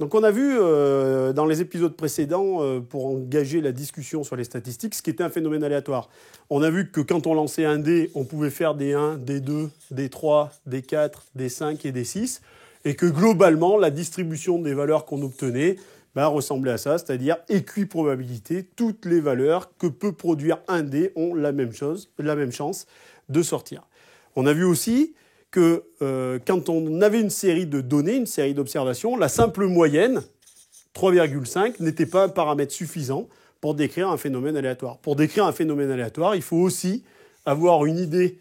Donc on a vu dans les épisodes précédents, pour engager la discussion sur les statistiques, ce qui était un phénomène aléatoire. On a vu que quand on lançait un dé, on pouvait faire des 1, des 2, des 3, des 4, des 5 et des 6, et que globalement, la distribution des valeurs qu'on obtenait ressemblait à ça, c'est-à-dire équiprobabilité, toutes les valeurs que peut produire un dé ont la même chance de sortir. On a vu aussi que quand on avait une série de données, une série d'observations, la simple moyenne, 3,5, n'était pas un paramètre suffisant pour décrire un phénomène aléatoire. Pour décrire un phénomène aléatoire, il faut aussi avoir une idée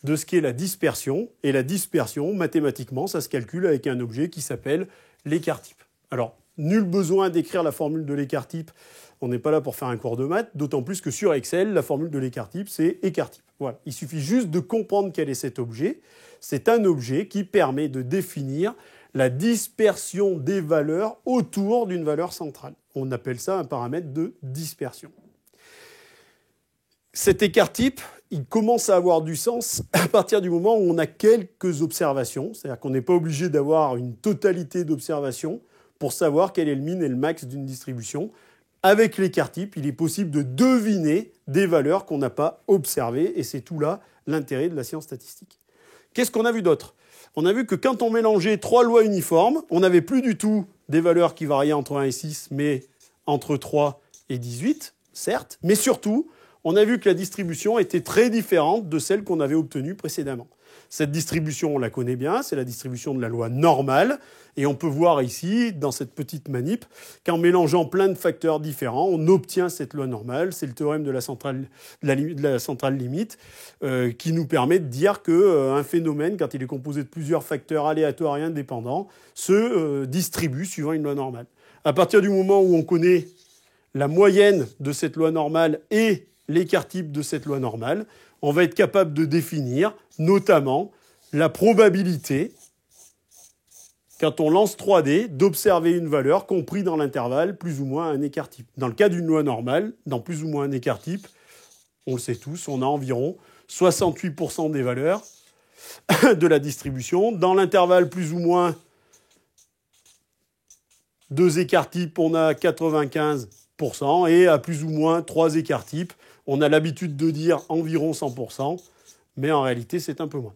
de ce qu'est la dispersion. Et la dispersion, mathématiquement, ça se calcule avec un objet qui s'appelle l'écart-type. Alors, nul besoin d'écrire la formule de l'écart-type. On n'est pas là pour faire un cours de maths, d'autant plus que sur Excel, la formule de l'écart-type, c'est écart-type. Voilà. Il suffit juste de comprendre quel est cet objet. C'est un objet qui permet de définir la dispersion des valeurs autour d'une valeur centrale. On appelle ça un paramètre de dispersion. Cet écart-type, il commence à avoir du sens à partir du moment où on a quelques observations. C'est-à-dire qu'on n'est pas obligé d'avoir une totalité d'observations pour savoir quel est le min et le max d'une distribution. Avec l'écart-type, il est possible de deviner des valeurs qu'on n'a pas observées, et c'est tout là l'intérêt de la science statistique. Qu'est-ce qu'on a vu d'autre ? On a vu que quand on mélangeait 3 lois uniformes, on n'avait plus du tout des valeurs qui variaient entre 1 et 6, mais entre 3 et 18, certes, mais surtout, on a vu que la distribution était très différente de celle qu'on avait obtenue précédemment. Cette distribution, on la connaît bien, c'est la distribution de la loi normale. Et on peut voir ici, dans cette petite manip, qu'en mélangeant plein de facteurs différents, on obtient cette loi normale. C'est le théorème de la centrale limite qui nous permet de dire qu'un phénomène, quand il est composé de plusieurs facteurs aléatoires et indépendants, se distribue suivant une loi normale. À partir du moment où on connaît la moyenne de cette loi normale et l'écart-type de cette loi normale, on va être capable de définir notamment la probabilité, quand on lance 3D, d'observer une valeur compris dans l'intervalle plus ou moins un écart-type. Dans le cas d'une loi normale, dans plus ou moins un écart-type, on le sait tous, on a environ 68% des valeurs de la distribution. Dans l'intervalle plus ou moins 2 écart-types, on a 95%, et à plus ou moins 3 écart-types, on a l'habitude de dire environ 100%, mais en réalité, c'est un peu moins.